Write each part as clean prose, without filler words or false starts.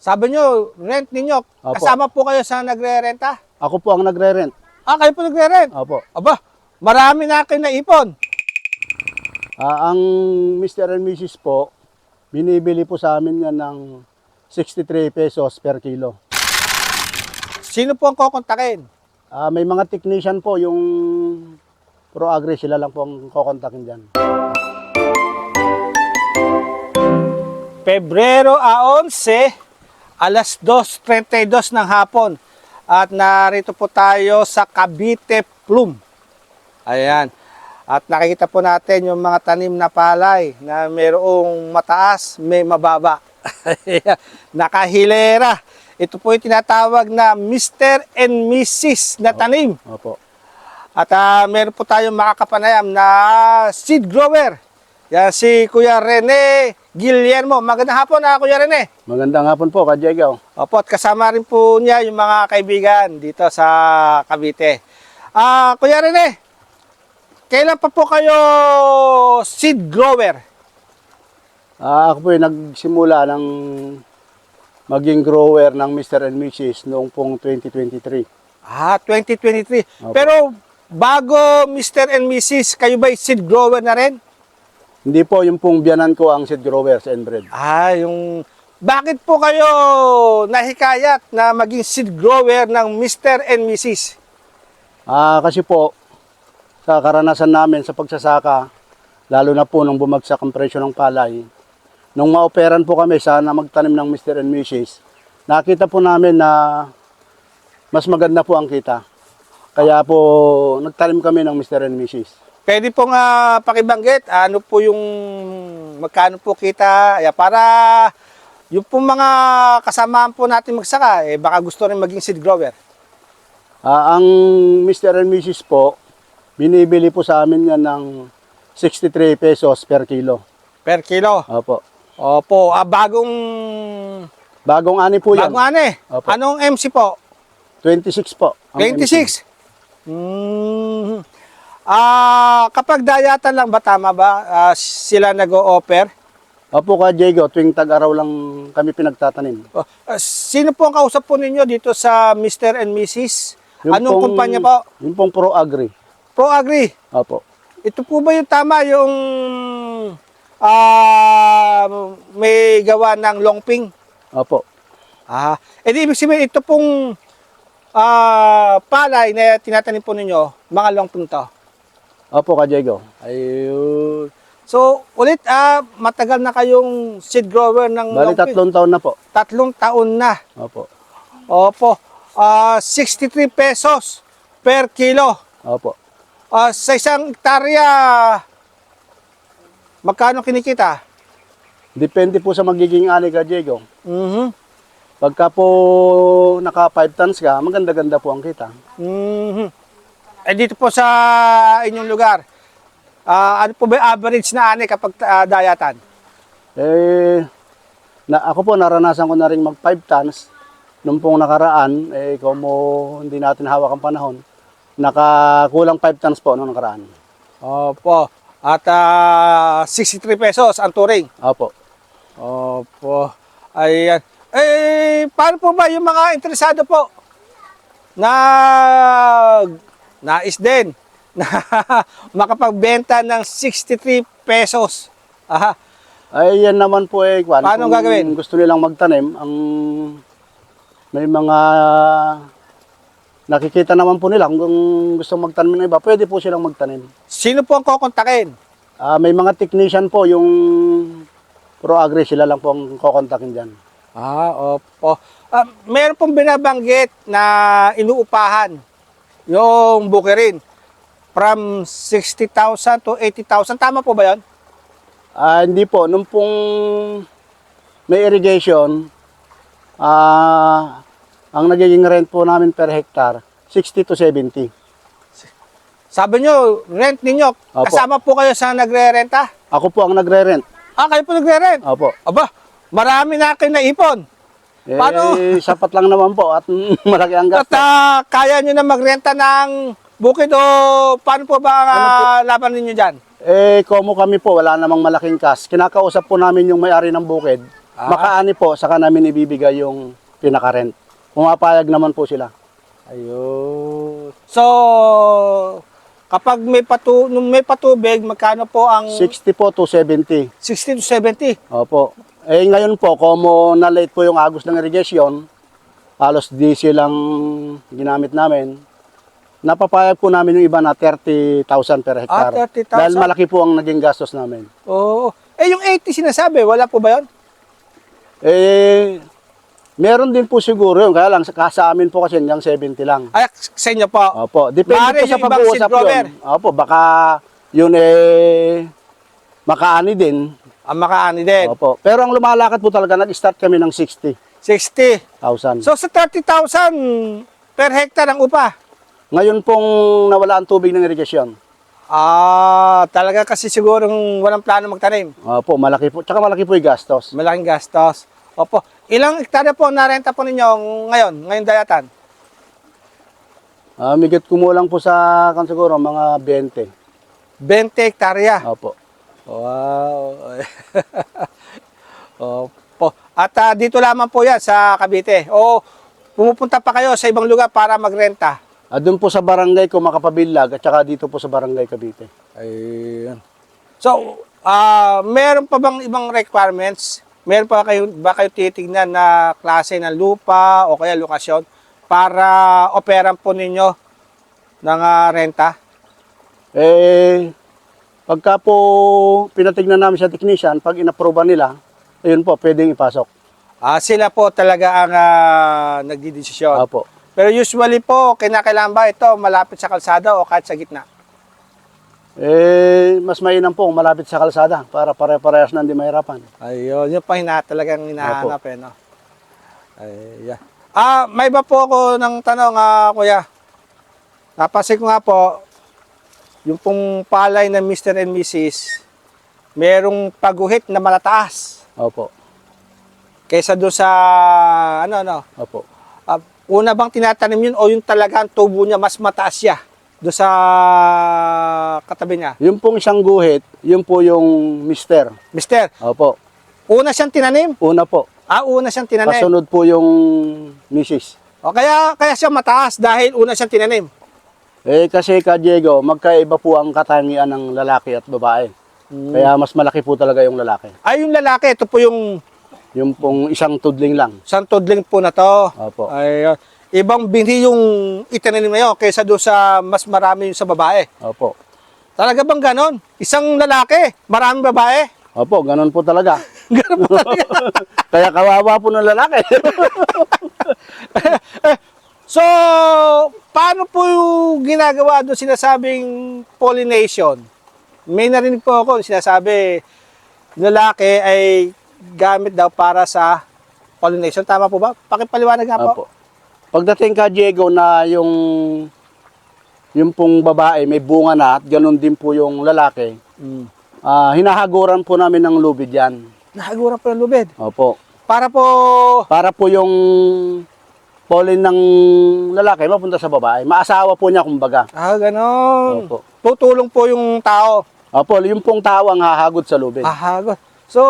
Sabi nyo, rent ninyo. Opo. Kasama po kayo sa nagre-renta? Ako po ang nagre-rent. Ah, kayo po nagre-rent? Opo. Aba, marami na kayo naipon. Ang Mr. and Mrs. po, binibili po sa amin yan ng 63 pesos per kilo. Sino po ang kukontakin? May mga technician po, yung ProAgri, sila lang po ang kukontakin dyan. Pebrero 11, alas 2:32 ng hapon. At narito po tayo sa Cavite Plum. Ayan. At nakikita po natin yung mga tanim na palay na mayroong mataas, may mababa. Nakahilera. Ito po yung tinatawag na Mr. and Mrs. na tanim. Opo. At meron po tayong makakapanayam na seed grower. Yan si Kuya Rene Guillermo. Magandang hapon Kuya Rene. Magandang hapon po, Kajegaw. Opo, at kasama rin po niya yung mga kaibigan dito sa Cavite. Kuya Rene, kailan pa po kayo seed grower? Ako po yung nagsimula ng maging grower ng Mr. and Mrs. noong pong 2023. 2023. Opo. Pero bago Mr. and Mrs., kayo ba seed grower na rin? Hindi po, yung pong biyanan ko ang seed growers and breed. Bakit po kayo nahikayat na maging seed grower ng Mr. and Mrs.? Kasi po, sa karanasan namin sa pagsasaka, lalo na po nung bumagsak ang presyo ng palay, nung maoperan po kami sana magtanim ng Mr. and Mrs., nakita po namin na mas maganda po ang kita. Kaya po, nagtanim kami ng Mr. and Mrs. Pwede po nga pakibanggit, ano po yung magkano po kita, para yung po mga kasamaan po natin magsaka, baka gusto rin maging seed grower. Ang Mr. and Mrs. po, binibili po sa amin yan ng 63 pesos per kilo. Per kilo? Opo. Opo, Bagong ani po yan. bagong ani. Opo. Anong MC po? 26 po. ang 26? Kapag dayatan lang ba, tama ba? Sila nag-o-offer? Opo, ka Diego, tuwing tag-araw lang kami pinagtatanim. Sino po ang kausap po ninyo dito sa Mr. and Mrs.? Anong kumpanya po? Yung pong ProAgri. ProAgri. Opo. Ito po ba yung tama yung may gawa ng longping? Opo. Ibig sabihin, ito pong palay na tinatanim po ninyo, mga longping to. Opo, ka Diego. Ayun. So, ulit, matagal na kayong seed grower ng Bali, longping? 3 taon na po. 3 taon na. Opo. Opo. 63 pesos per kilo. Opo. Sa isang hektarya, magkano kinikita? Depende po sa magiging ani, ka Diego. Pagka po naka 5 tons ka, maganda-ganda po ang kita. Dito po sa inyong lugar, ano po ba yung average na ani kapag dayatan? Ako po, naranasan ko na rin mag 5 tons. Nung pong nakaraan, hindi natin hawak ang panahon. Nakakulang 5 tons po nung nakaraan. Opo. At 63 pesos ang turing. Opo. Opo. Ayan. Paano po ba yung mga interesado po na nais din na makapagbenta ng 63 pesos? Yan naman po paano kung gagawin? gusto nilang magtanim, may mga nakikita naman po nila kung gusto magtanim ng iba, pwede po silang magtanim. Sino po ang kukontakin? May mga technician po, yung ProAgri, sila lang po ang kukontakin dyan. Opo. Meron pong binabanggit na inuupahan yung bukirin from 60,000 to 80,000. Tama po ba yun? Hindi po. Nung pong may irrigation, ang nagiging rent po namin per hectare, 60 to 70. Sabi nyo, rent ninyo, Opo. kasama po kayo sa nagre-renta? Ako po ang nagre-rent. Kayo po nagre-rent? Opo. Aba, marami na kayo naipon. Paano? Sapat lang naman po at malaki ang At gasto. kaya nyo na magrenta ng bukid o paano po ba ang laban ninyo dyan? Komo kami po, wala namang malaking cash. Kinakausap po namin yung may-ari ng bukid. makaani po, saka namin ibibigay yung pinaka-rent. Pumapayag naman po sila. Ayun. So, kapag nung may patubig, magkano po ang 60 po to 70. 60 to 70? Opo. Eh ngayon po, como na-late po yung agos ng irrigation, halos diesel lang ginamit namin, napapayag po namin yung iba na 30,000 per hektar. 30,000? Dahil malaki po ang naging gastos namin. Oo. Eh, yung 80 sinasabi, wala po ba yun? Eh, meron din po siguro yun. Kaya lang, sa amin po kasi hanggang 70 lang. Ay, sa inyo po. Opo. Depende Maaari po sa yung ibang pag-uusap seed grower. yun. Opo, baka yun makaani din. Ang makaani din. Opo. Pero ang lumalakad po talaga, nag-start kami ng 60,000. 60. So, sa 30,000 per hectare ang upa. Ngayon pong nawala ang tubig ng irrigation. Talaga kasi sigurong walang plano magtanim. Opo, malaki po. Tsaka malaki po yung gastos. Malaking gastos. Opo. Ilang hektarya po narenta po ninyo ngayong dayatan? Migit kumulang po sa kan siguro mga 20. 20 hektarya. Opo. Wow. Opo. At dito lamang po yan sa Cavite. O pumupunta pa kayo sa ibang lugar para magrenta? Doon po sa barangay ko Makapabilag at saka dito po sa barangay Cavite. Ayun. So, meron pa bang ibang requirements? Meron pa kayo titignan na klase ng lupa o kaya lokasyon para operan po ninyo ng renta? Pagka po pinatignan namin sa technician, pag inapprove nila, ayun po, pwedeng ipasok. Sila po talaga ang nagdidesisyon. Opo. Pero usually po, kinakailangan ba ito malapit sa kalsada o kahit sa gitna? Mas mainam po kung malapit sa kalsada para pare-parehas na hindi mahirapan. Ayun, yun pa talagang hinahanap Opo. no? Ayan. May iba po ako ng tanong, kuya. Napansin ko nga po, yung pong palay ng Mr. and Mrs., merong paguhit na malataas Opo. kaysa doon sa, Opo. una bang tinatanim yun o yung talagang tubo niya mas mataas siya doon sa katabi niya? Yung pong isang guhit, yun po yung mister. Mister, Opo. una siyang tinanim? Una po. Una siyang tinanim. Kasunod po yung misis. O kaya siya mataas dahil una siyang tinanim. Kasi ka Diego, magkaiba po ang katangian ng lalaki at babae. Kaya mas malaki po talaga yung lalaki. Yung lalaki, ito po yung Yung pong isang tudling lang. santodling po na to. Opo. Ibang binhi yung itinanim na yun kaysa doon sa mas marami yung sa babae. Opo. Talaga bang ganon? Isang lalaki, maraming babae? Opo, ganun po talaga. Ganon po talaga. Kaya kawawa po ng lalaki. So, paano po yung ginagawa doon sinasabing pollination? May narinig po ako sinasabi, lalaki ay gamit daw para sa pollination. Tama po ba? Pakipaliwanag nga po. Opo. Pagdating ka Diego na yung pong babae may bunga na at ganun din po yung lalaki, hinahaguran po namin ng lubid yan. Nahaguran po ng lubid. Opo. Para po yung pollen ng lalaki mapunta sa babae. Maasawa po niya kumbaga. ganon. Opo. Tutulong po yung tao. Opo, yung pong tao ang hahagod sa lubid. Hahagod. So,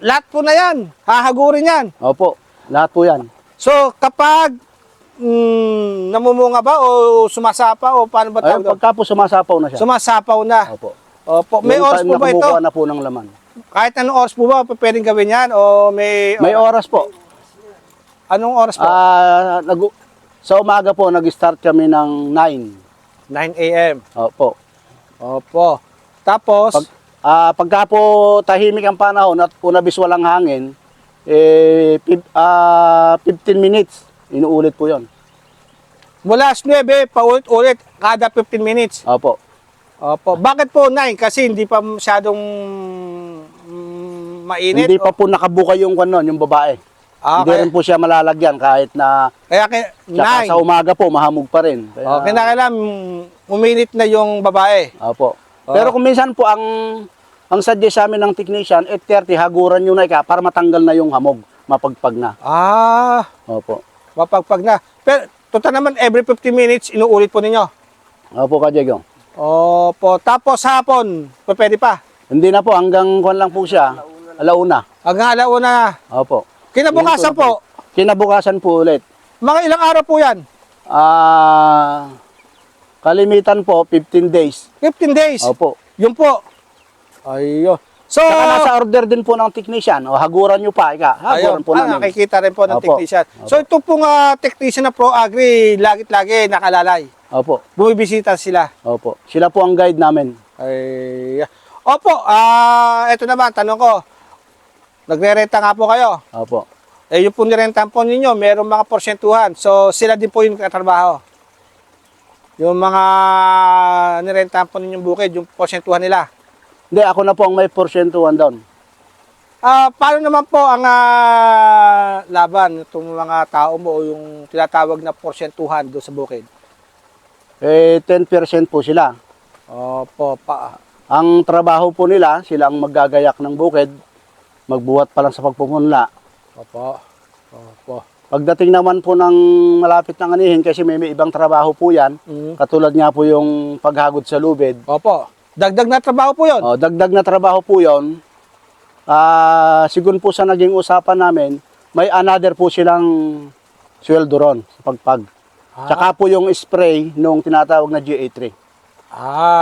lahat po na yan. Hahagurin yan. Opo, lahat po yan. So, kapag namumunga ba o sumasapa o paano ba Ayun, tawag doon? pagka po sumasapaw na siya. Sumasapaw na. Opo. Opo. May Yung oras po ba ito? nakumukuha na po ng laman. Kahit anong oras po ba pwedeng gawin yan? O may May oras po. Anong oras po? Sa umaga po, nag-start kami ng 9. 9 a.m. Opo. Opo. Tapos, Pagka po tahimik ang panahon at unabis walang hangin, 15 minutes, inuulit po yon. mula 9, paulit-ulit, kada 15 minutes. Opo. Opo. Bakit po 9? Kasi hindi pa masyadong mainit? Hindi pa po nakabuka yung yung babae. Hindi rin po siya malalagyan kahit na Kaya tsaka 9. sa umaga po mahamog pa rin. Kaya, Okay, kailangan uminit na yung babae. Opo. Pero kung minsan po ang suggest sa amin ng technician, 8:30 haguran nyo na para matanggal na yung hamog, mapagpag na. Opo. Mapagpag na. Pero total naman every 15 minutes inuulit po ninyo. Opo ka Diego. Opo. Tapos hapon, pwede pa. Hindi na po hanggang kuwan lang po siya. alauna. Hanggang alauna na. Opo. Kinabukasan po, Kinabukasan po ulit. mga ilang araw po yan? Kalimitan po, 15 days. 15 days. Opo. Yun po. Ayun. So, Saka nasa order din po ng technician. O, haguran nyo pa, haguran po namin. nakikita rin po ng Opo. technician. Opo. So, ito pong technician na Pro Agri, lagit-lagi nakalalay. Opo. Bumibisita sila. Opo. Sila po ang guide namin. Ay, opo, ito naman, tanong ko. Nagre-renta nga po kayo. Opo. Yung po nirentahan po ninyo, mayroong mga porsyentuhan. So, sila din po yung katrabaho. Yung mga nirentahan po ninyong bukid, yung porsyentuhan nila. Hindi, ako na po ang may porsyentuhan doon. Paano naman po ang laban itong mga tao mo o yung tinatawag na porsyentuhan doon sa bukid? 10% po sila. Opo, Ang trabaho po nila, sila ang maggagayak ng bukid, magbuhat pa lang sa pagpupunla. Opo. Opo. Pagdating naman po ng malapit ng anihin, kasi may ibang trabaho po yan, katulad nga po yung paghagod sa lubid. Opo. Dagdag na trabaho po yun. Dagdag na trabaho po yun. Sigun po sa naging usapan namin, may another po silang sweldo ron sa pagpag. Tsaka po yung spray nung tinatawag na GA3.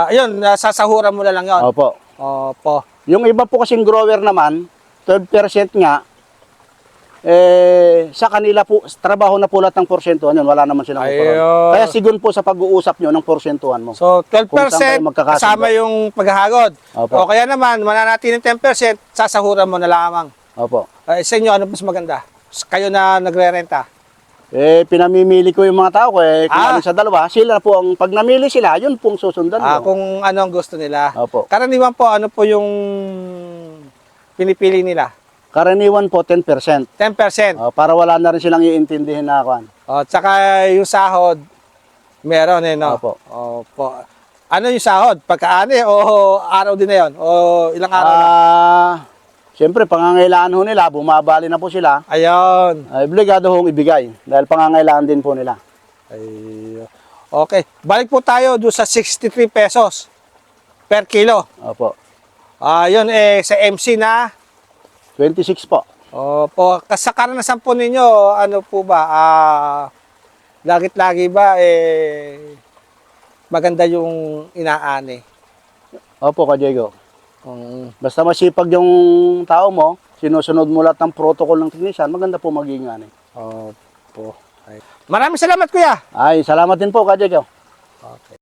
Ayun, sasahuran mo na lang yun. Opo. Opo. Yung iba po kasing grower naman, 12% nga, sa kanila po, trabaho na po lahat ng porsyentuhan yun, wala naman silang Ayun. ukuran. Kaya sigun po sa pag-uusap nyo ng porsyentuhan mo. So, Kung saan 12% kayo magkakasundo. kasama yung paghahagod. Opo. O kaya naman, mananatili ng 10%, sasahuran mo na lamang. Opo. Sa inyo, ano mas maganda? Kayo na nagre-renta. Pinamimili ko yung mga tao ko, kung alin sa dalawa, sila po ang, pag namili sila, yun pong susundan ko. Kung ano ang gusto nila. Opo. Karaniwan po, ano po yung pinipili nila? Karaniwan po, 10%. 10%. Para wala na rin silang iintindihin na kwan. Tsaka yung sahod, meron no? Opo. Opo. Ano yung sahod? Pagkaani o araw din na yun? O ilang araw na? Siyempre, pangangailangan ho nila, bumabali na po sila. Ayun. Obligado hong ibigay dahil pangangailangan din po nila. Okay. Balik po tayo doon sa 63 pesos per kilo. Opo. Yun sa MC na. 26 po. Opo. Sa karanasan po ninyo, ano po ba? Lagit-lagi ba maganda yung inaani? Opo, Ka Diego. Basta masipag yung tao mo, sinusunod mo lahat ng protocol ng technician, maganda po maging ani. Opo. Maraming salamat, kuya. Ay, salamat din po, Ka Diego. Okay.